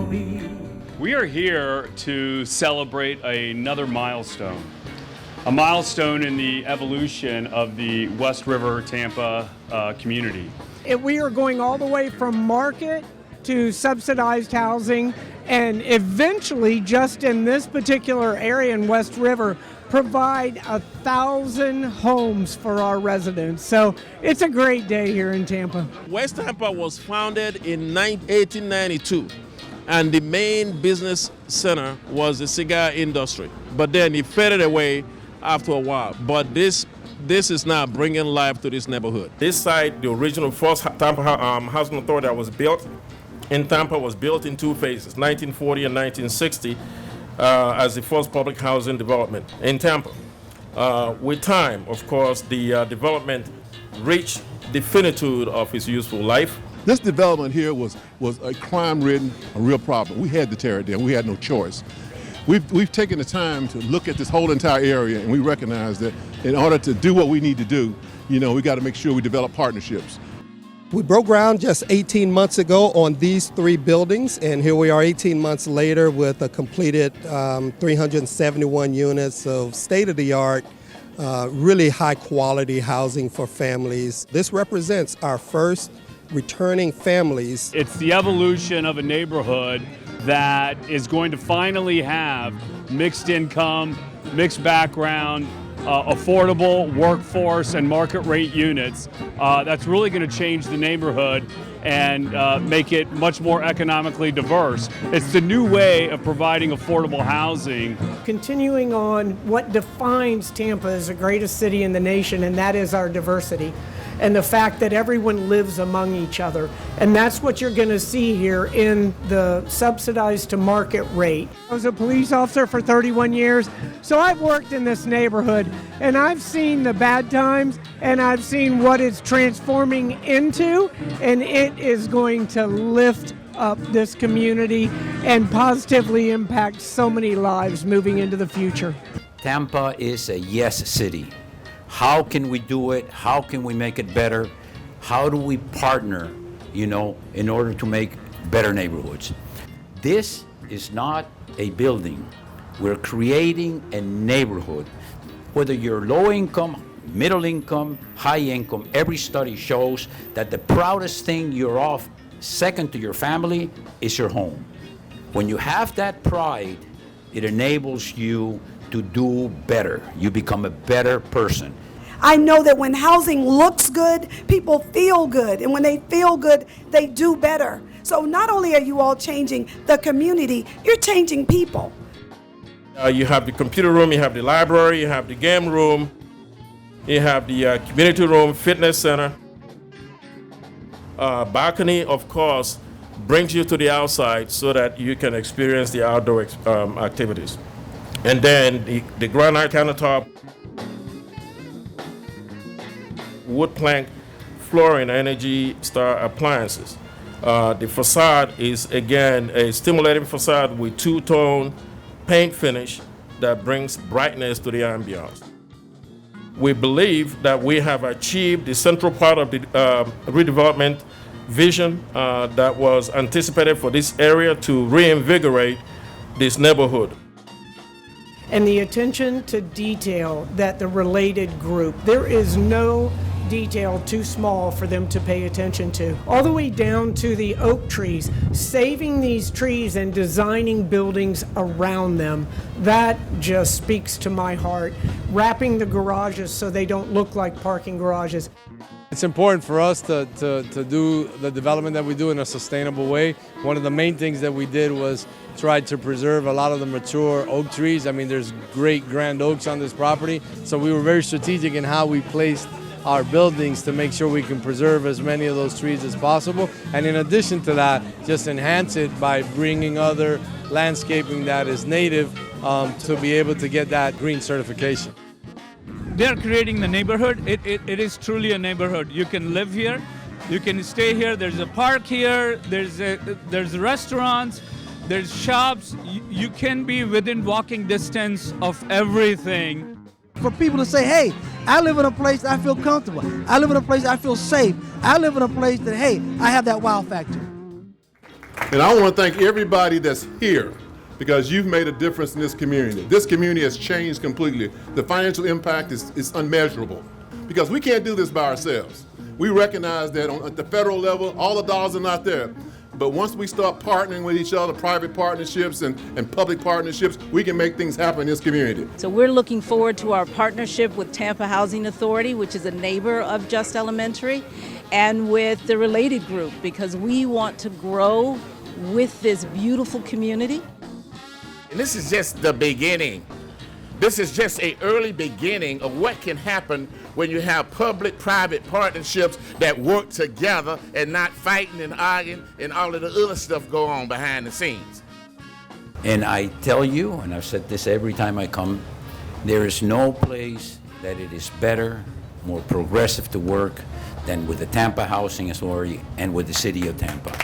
We are here to celebrate another milestone, a milestone in the evolution of the West River Tampa community. We are going all the way from market to subsidized housing, and eventually, just in this particular area in West River, provide 1,000 homes for our residents. So it's a great day here in Tampa. West Tampa was founded in 1892, and the main business center was the cigar industry. But then it faded away after a while. But this is now bringing life to this neighborhood. This site, the original first Tampa Housing Authority that was built in Tampa, was built in two phases, 1940 and 1960, as the first public housing development in Tampa. With time, of course, the development reached the finitude of its useful life. This development here was a crime-ridden, a real problem. We had to tear it down. We had no choice. We've taken the time to look at this whole entire area, and we recognize that in order to do what we need to do, we got to make sure we develop partnerships. We broke ground just 18 months ago on these three buildings, and here we are 18 months later with a completed 371 units of state-of-the-art, really high-quality housing for families. This represents our first returning families. It's the evolution of a neighborhood that is going to finally have mixed income, mixed background, affordable workforce and market rate units. That's really going to change the neighborhood and make it much more economically diverse. It's the new way of providing affordable housing. Continuing on what defines Tampa as the greatest city in the nation, and that is our diversity and the fact that everyone lives among each other. And that's what you're going to see here in the subsidized to market rate. I was a police officer for 31 years, so I've worked in this neighborhood, and I've seen the bad times, and I've seen what it's transforming into, and it is going to lift up this community and positively impact so many lives moving into the future. Tampa is a yes city. How can we do it? How can we make it better? How do we partner, in order to make better neighborhoods? This is not a building. We're creating a neighborhood. Whether you're low income, middle income, high income, every study shows that the proudest thing you're off, second to your family, is your home. When you have that pride, it enables you to do better. You become a better person. I know that when housing looks good, people feel good. And when they feel good, they do better. So not only are you all changing the community, you're changing people. You have the computer room, you have the library, you have the game room, you have the community room, fitness center. Balcony, of course, brings you to the outside so that you can experience the outdoor activities. And then the granite countertop, wood plank flooring, Energy Star appliances. The facade is, again, a stimulating facade with two-tone paint finish that brings brightness to the ambiance. We believe that we have achieved the central part of the redevelopment vision that was anticipated for this area to reinvigorate this neighborhood. And the attention to detail that the related group, there is no detail too small for them to pay attention to. All the way down to the oak trees, saving these trees and designing buildings around them, that just speaks to my heart. Wrapping the garages so they don't look like parking garages. It's important for us to do the development that we do in a sustainable way. One of the main things that we did was try to preserve a lot of the mature oak trees. I mean, there's great grand oaks on this property, so we were very strategic in how we placed our buildings to make sure we can preserve as many of those trees as possible. And in addition to that, just enhance it by bringing other landscaping that is native to be able to get that green certification. They're creating the neighborhood. It is truly a neighborhood. You can live here, you can stay here. There's a park here, there's restaurants, there's shops. You can be within walking distance of everything. For people to say, hey, I live in a place that I feel comfortable. I live in a place that I feel safe. I live in a place that, hey, I have that wow factor. And I want to thank everybody that's here because you've made a difference in this community. This community has changed completely. The financial impact is unmeasurable because we can't do this by ourselves. We recognize that at the federal level, all the dollars are not there. But once we start partnering with each other, private partnerships and public partnerships, we can make things happen in this community. So we're looking forward to our partnership with Tampa Housing Authority, which is a neighbor of Just Elementary, and with the Related Group, because we want to grow with this beautiful community. And this is just the beginning. This is just an early beginning of what can happen when you have public-private partnerships that work together and not fighting and arguing and all of the other stuff go on behind the scenes. And I tell you, and I've said this every time I come, there is no place that it is better, more progressive to work than with the Tampa Housing Authority and with the City of Tampa.